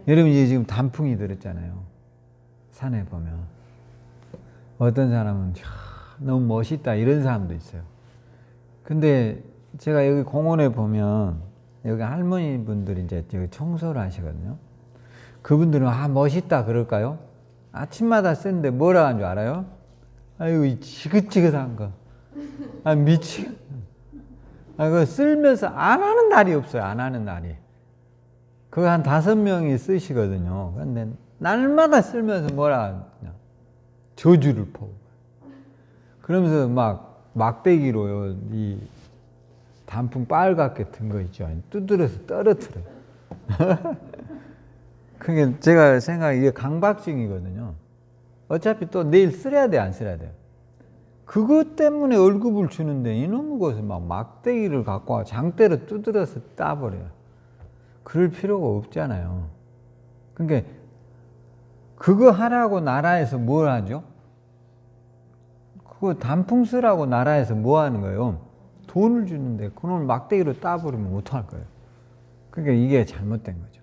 여러분 이제 지금 단풍이 들었잖아요. 산에 보면 어떤 사람은 너무 멋있다 이런 사람도 있어요. 근데 제가 여기 공원에 보면 여기 할머니 분들이 이제 여기 청소를 하시거든요. 그분들은 멋있다 그럴까요? 아침마다 쓰는데 뭐라 하는 줄 알아요? 아이고 이 지긋지긋한 거. 미치. 그거 쓸면서 안 하는 날이 없어요. 안 하는 날이. 그거 한 5명이 쓰시거든요. 근데 날마다 쓸면서 뭐라 하냐. 저주를 퍼고. 그러면서 막 막대기로요. 이 단풍 빨갛게 든 거 있죠. 두드려서 떨어뜨려요. 그게 제가 생각에 이게 강박증이거든요. 어차피 또 내일 쓰려야 돼, 안 쓰려야 돼요? 그것 때문에 월급을 주는데 이놈의 것을 막 막대기를 갖고 와 장대로 두드려서 따버려요. 그럴 필요가 없잖아요. 그러니까 그거 하라고 나라에서 뭘 하죠? 그거 단풍 쓰라고 나라에서 뭐 하는 거예요? 돈을 주는데 그놈을 막대기로 따버리면 어떡할 거예요? 그러니까 이게 잘못된 거죠.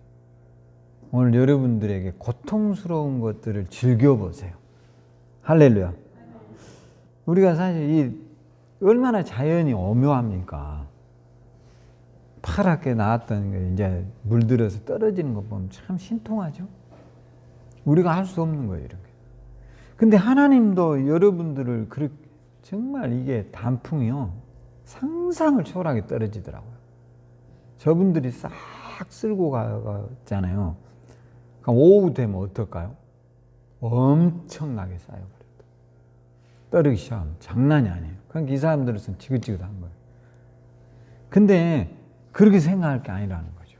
오늘 여러분들에게 고통스러운 것들을 즐겨보세요. 할렐루야. 우리가 사실 이 얼마나 자연이 오묘합니까? 파랗게 나왔던 게 이제 물들어서 떨어지는 거 보면 참 신통하죠? 우리가 할 수 없는 거예요, 이렇게. 근데 하나님도 여러분들을 정말 이게 단풍이요. 상상을 초월하게 떨어지더라고요. 저분들이 싹 쓸고 가잖아요. 그럼 오후 되면 어떨까요? 엄청나게 쌓여버렸다. 떨어지기 시작하면 장난이 아니에요. 그러니까 이 사람들은 지긋지긋한 거예요. 근데 그렇게 생각할 게 아니라는 거죠.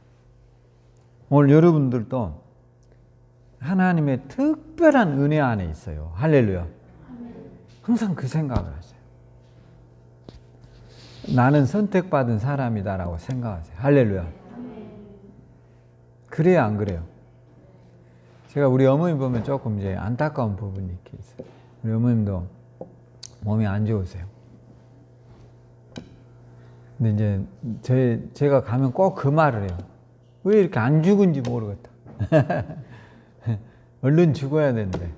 오늘 여러분들도 하나님의 특별한 은혜 안에 있어요. 할렐루야. 항상 그 생각을 하세요. 나는 선택받은 사람이다라고 생각하세요. 할렐루야. 그래요, 안 그래요? 제가 우리 어머니 보면 조금 이제 안타까운 부분이 이렇게 있어요. 우리 어머님도 몸이 안 좋으세요. 근데 이제 제가 가면 꼭 그 말을 해요. 왜 이렇게 안 죽은지 모르겠다. 얼른 죽어야 되는데.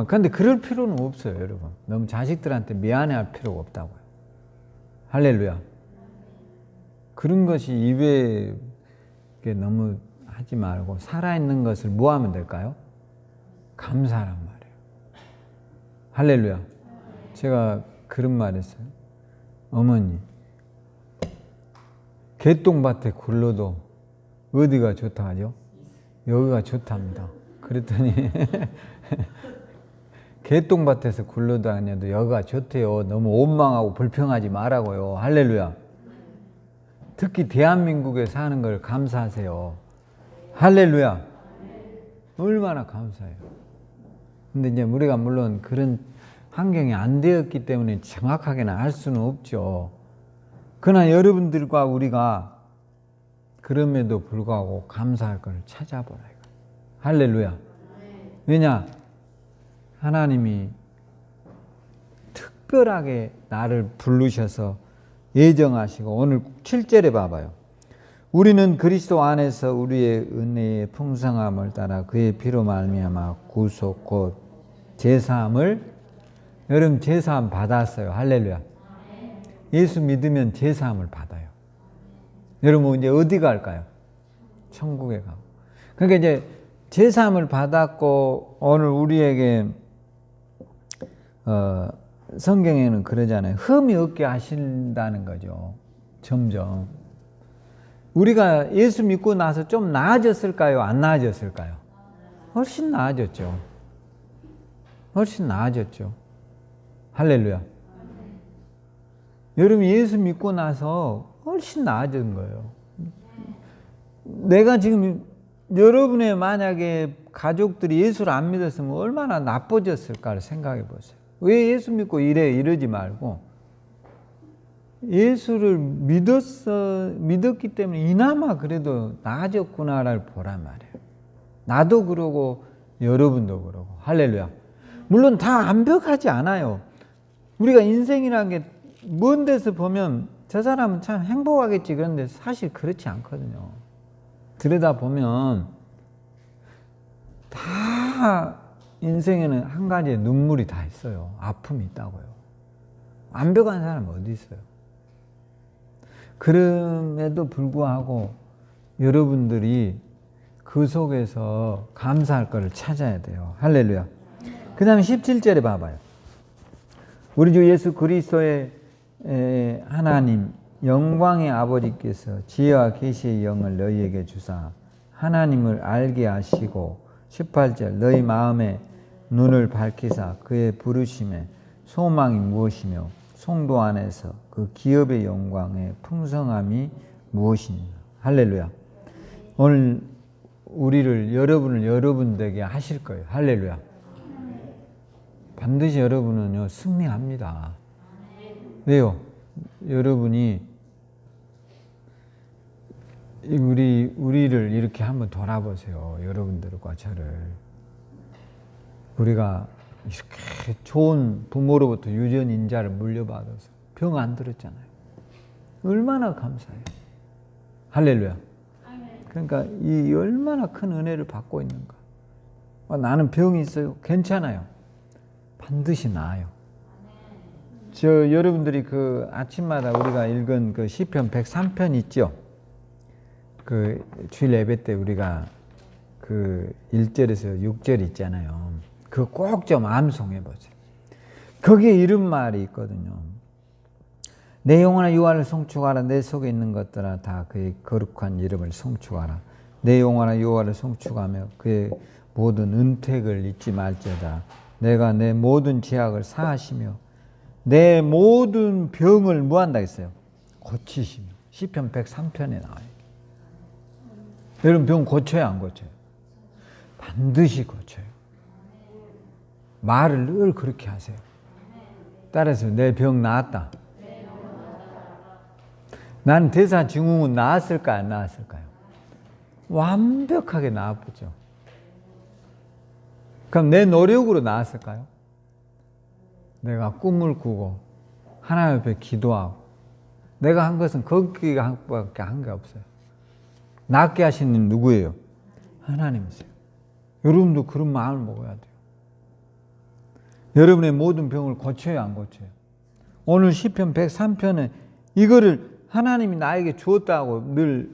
근데 그럴 필요는 없어요, 여러분. 너무 자식들한테 미안해할 필요가 없다고요. 할렐루야. 그런 것이 입에 너무 하지 말고 살아있는 것을 뭐 하면 될까요? 감사란 말이에요. 할렐루야. 제가 그런 말 했어요. 어머니, 개똥밭에 굴러도 어디가 좋다 하죠? 여기가 좋답니다. 그랬더니 개똥밭에서 굴러도 아니어도 여기가 좋대요. 너무 원망하고 불평하지 말라고요. 할렐루야. 특히 대한민국에 사는 걸 감사하세요. 할렐루야. 얼마나 감사해요. 근데 이제 우리가 물론 그런 환경이 안 되었기 때문에 정확하게는 알 수는 없죠. 그러나 여러분들과 우리가 그럼에도 불구하고 감사할 걸 찾아보라. 할렐루야. 왜냐? 하나님이 특별하게 나를 부르셔서 예정하시고 오늘 7절에 봐봐요. 우리는 그리스도 안에서 우리의 은혜의 풍성함을 따라 그의 피로 말미암아 구속 곧 제사함을 여러분 제사함 받았어요. 할렐루야. 예수 믿으면 제사함을 받아요. 여러분 이제 어디 갈까요? 천국에 가고. 그러니까 이제 제사함을 받았고 오늘 우리에게 성경에는 그러잖아요. 흠이 없게 하신다는 거죠. 점점. 우리가 예수 믿고 나서 좀 나아졌을까요? 안 나아졌을까요? 훨씬 나아졌죠. 훨씬 나아졌죠. 할렐루야. 여러분 예수 믿고 나서 훨씬 나아진 거예요. 내가 지금 여러분의 만약에 가족들이 예수를 안 믿었으면 얼마나 나빠졌을까를 생각해 보세요. 왜 예수 믿고 이러지 말고 예수를 믿었기 때문에 이나마 그래도 나아졌구나를 보란 말이에요. 나도 그러고 여러분도 그러고. 할렐루야. 물론 다 완벽하지 않아요. 우리가 인생이라는 게 먼 데서 보면 저 사람은 참 행복하겠지 그런데 사실 그렇지 않거든요. 들여다보면 다 인생에는 한 가지의 눈물이 다 있어요. 아픔이 있다고요. 완벽한 사람은 어디 있어요? 그럼에도 불구하고 여러분들이 그 속에서 감사할 것을 찾아야 돼요. 할렐루야. 그 다음에 17절에 봐봐요. 우리 주 예수 그리스도의 하나님 영광의 아버지께서 지혜와 계시의 영을 너희에게 주사 하나님을 알게 하시고 18절 너희 마음의 눈을 밝히사 그의 부르심에 소망이 무엇이며 성도 안에서 그 기업의 영광의 풍성함이 무엇이냐. 할렐루야. 오늘 우리를 여러분을 여러분에게 하실 거예요. 할렐루야. 반드시 여러분은요 승리합니다. 왜요? 여러분이 우리를 이렇게 한번 돌아보세요. 여러분들과 저를. 우리가 이렇게 좋은 부모로부터 유전 인자를 물려받아서 병 안 들었잖아요. 얼마나 감사해요. 할렐루야. 그러니까 이 얼마나 큰 은혜를 받고 있는가. 나는 병이 있어요. 괜찮아요. 반드시 나아요. 여러분들이 그 아침마다 우리가 읽은 그 시편 103편 있죠? 그 주일 예배 때 우리가 그 1절에서 6절 있잖아요. 그거 꼭 좀 암송해 보세요. 거기에 이런 말이 있거든요. 내 영혼아 여호와를 송축하라. 내 속에 있는 것들아 다 그의 거룩한 이름을 송축하라. 내 영혼아 여호와를 송축하며 그의 모든 은택을 잊지 말지어다. 내가 내 모든 죄악을 사하시며 내 모든 병을 뭐한다 했어요? 고치시며. 시편 103편에 나와요. 여러분 병 고쳐요 안 고쳐요? 반드시 고쳐요. 말을 늘 그렇게 하세요. 따라서 내 병 나았다. 난 대사증후군 나았을까요? 안 나았을까요? 완벽하게 나았죠. 그럼 내 노력으로 나았을까요? 내가 꿈을 꾸고 하나님 앞에 기도하고 내가 한 것은 거기밖에 한 게 없어요. 낫게 하시는 누구예요? 하나님이세요. 여러분도 그런 마음을 먹어야 돼요. 여러분의 모든 병을 고쳐요 안 고쳐요? 오늘 시편 103편에 이거를 하나님이 나에게 주었다고 늘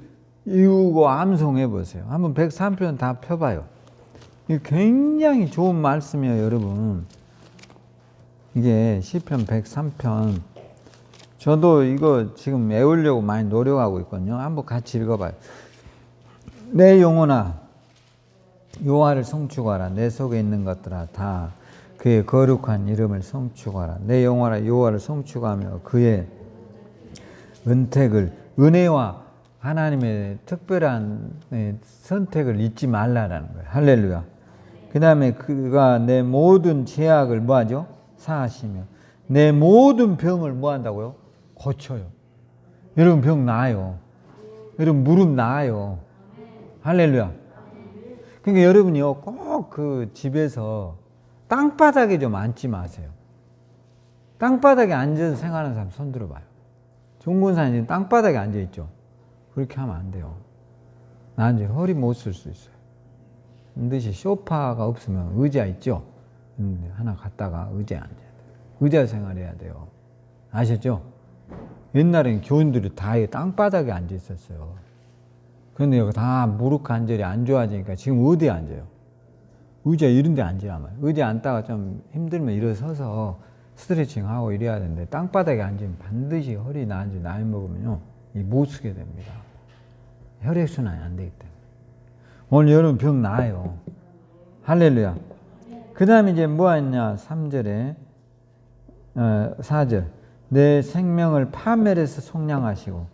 이루고 암송해 보세요. 한번 103편 다 펴봐요. 이게 굉장히 좋은 말씀이에요 여러분. 이게 시편 103편 저도 이거 지금 외우려고 많이 노력하고 있거든요. 한번 같이 읽어봐요. 내 영혼아 여호와를 송축하라. 내 속에 있는 것들아 다 그의 거룩한 이름을 송축하라. 내 영혼아 여호와를 송축하며 그의 은택을 은혜와 하나님의 특별한 선택을 잊지 말라라는 거예요. 할렐루야. 그 다음에 그가 내 모든 죄악을 뭐하죠? 사하시며 내 모든 병을 뭐한다고요? 고쳐요. 여러분 병 나아요. 여러분 무릎 나아요. 할렐루야. 그러니까 여러분이요 꼭 그 집에서 땅바닥에 좀 앉지 마세요. 땅바닥에 앉아서 생활하는 사람 손 들어봐요. 종군사님 땅바닥에 앉아있죠. 그렇게 하면 안 돼요. 나중에 허리 못 쓸 수 있어요. 반드시 소파가 없으면 의자 있죠. 하나 갖다가 의자에 앉아야 돼요. 의자 생활해야 돼요. 아셨죠? 옛날엔 교인들이 다 땅바닥에 앉아 있었어요. 그런데 여기 다 무릎 관절이 안 좋아지니까 지금 어디에 앉아요? 의자 이런 데 앉으란 말이에요. 의자에 앉다가 좀 힘들면 일어서서 스트레칭하고 이래야 되는데 땅바닥에 앉으면 반드시 허리 나이 먹으면요 못 쓰게 됩니다. 혈액순환이 안 되기 때문에. 오늘 여러분 병 나아요. 할렐루야. 그 다음에 이제 뭐 했냐? 3절에 4절 내 생명을 파멸해서 속량하시고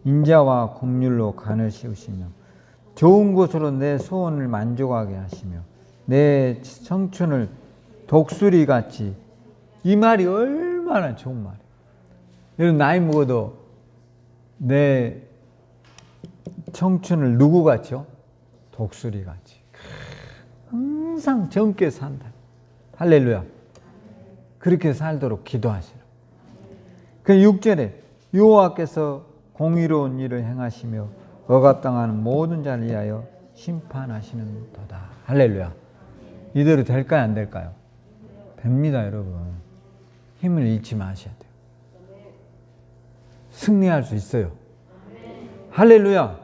인자와 공률로 간을 씌우시며 좋은 곳으로 내 소원을 만족하게 하시며 내 청춘을 독수리같이. 이 말이 얼마나 좋은 말이에요. 여러분 나이 먹어도 내 청춘을 누구같이요? 독수리같이 항상 젊게 산다. 할렐루야. 그렇게 살도록 기도하시라. 그 6절에 여호와께서 공의로운 일을 행하시며 억압당하는 모든 자를 위하여 심판하시는 도다. 할렐루야. 이대로 될까요? 안 될까요? 됩니다, 여러분. 힘을 잃지 마셔야 돼요. 승리할 수 있어요. 할렐루야.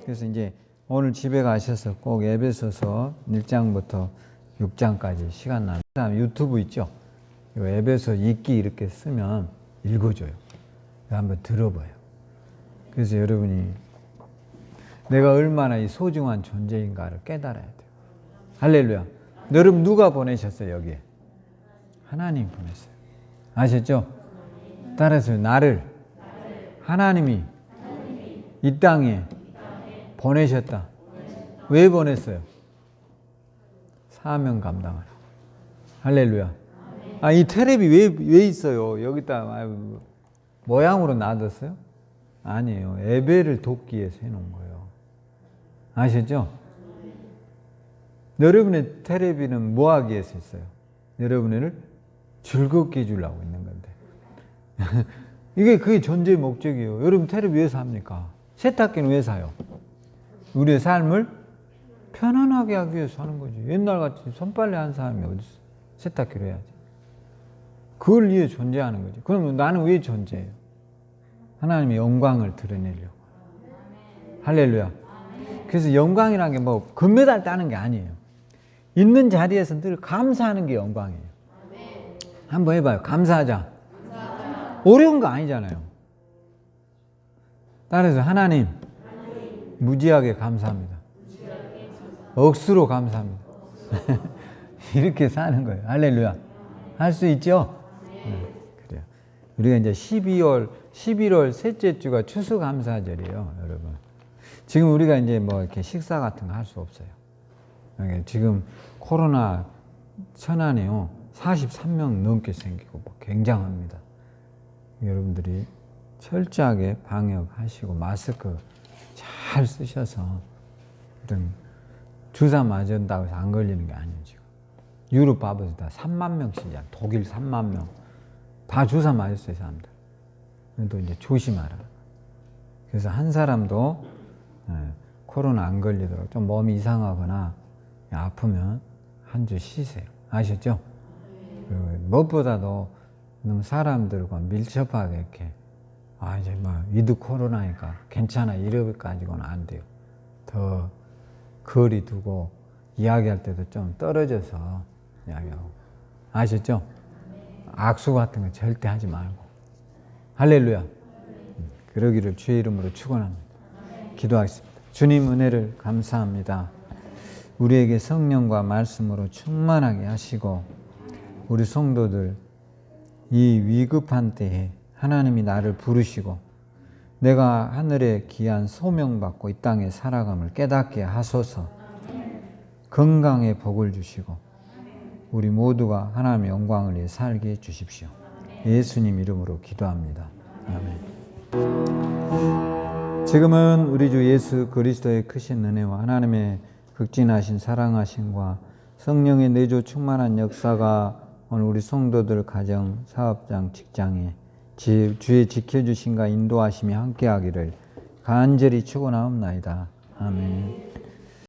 그래서 이제 오늘 집에 가셔서 꼭 에베소서 1장부터 6장까지 시간 나면 그다음에 유튜브 있죠? 에베소 읽기 이렇게 쓰면 읽어줘요. 한번 들어봐요. 그래서 여러분이 내가 얼마나 이 소중한 존재인가를 깨달아야 돼요. 할렐루야. 여러분 누가 보내셨어요, 여기에? 하나님 보냈어요. 아셨죠? 따라서 나를 하나님이 이 땅에 보내셨다. 왜 보냈어요? 사명 감당하라. 할렐루야. 이 테레비 왜 있어요? 여기다 모양으로 놔뒀어요? 아니에요. 예배를 돕기 위해서 해놓은 거예요. 아셨죠? 여러분의 테레비는 뭐 하기 위해서 있어요? 여러분을 즐겁게 해주려고 있는 건데. 그게 존재의 목적이에요. 여러분 테레비 왜 삽니까? 세탁기는 왜 사요? 우리의 삶을 편안하게 하기 위해서 하는 거지. 옛날같이 손빨래 한 사람이 어디 있어? 세탁기로 해야지. 그걸 위해 존재하는 거지. 그럼 나는 왜 존재해요? 하나님의 영광을 드러내려고. 할렐루야. 그래서 영광이라는 게 뭐 금메달 따는 게 아니에요. 있는 자리에서 늘 감사하는 게 영광이에요. 한번 해봐요. 감사하자. 어려운 거 아니잖아요. 따라서 하나님 무지하게 감사합니다. 억수로 감사합니다. 이렇게 사는 거예요. 할렐루야. 할 수 있죠? 네, 그래요. 우리가 이제 11월 셋째 주가 추수감사절이에요, 여러분. 지금 우리가 이제 뭐 이렇게 식사 같은 거 할 수 없어요. 지금 코로나 천안에요, 43명 넘게 생기고 뭐 굉장합니다. 여러분들이 철저하게 방역하시고 마스크 잘 쓰셔서 주사 맞은다고 해서 안 걸리는 게 아니에요. 지금 유럽 봐보세요. 다 3만 명씩이야. 독일 3만 명 다 주사 맞았어요, 사람들. 또 이제 조심하라. 그래서 한 사람도 코로나 안 걸리도록 좀 몸이 이상하거나 아프면 한 주 쉬세요. 아셨죠? 그리고 무엇보다도 너무 사람들과 밀접하게 이렇게 이제 막 위드 코로나니까 괜찮아 이러기까지는 안 돼요. 더 거리 두고 이야기할 때도 좀 떨어져서 이야기하고. 아셨죠? 악수 같은 거 절대 하지 말고. 할렐루야. 그러기를 주의 이름으로 축원합니다. 기도하겠습니다. 주님 은혜를 감사합니다. 우리에게 성령과 말씀으로 충만하게 하시고 우리 성도들 이 위급한 때에 하나님이 나를 부르시고 내가 하늘에 귀한 소명받고 이 땅에 살아감을 깨닫게 하소서. 건강의 복을 주시고 우리 모두가 하나님의 영광을 위해 살게 해주십시오. 예수님 이름으로 기도합니다. 아멘. 지금은 우리 주 예수 그리스도의 크신 은혜와 하나님의 극진하신 사랑하심과 성령의 내조 충만한 역사가 오늘 우리 성도들 가정, 사업장, 직장에 주의 지켜주심과 인도하심이 함께하기를 간절히 축원하옵나이다. 아멘.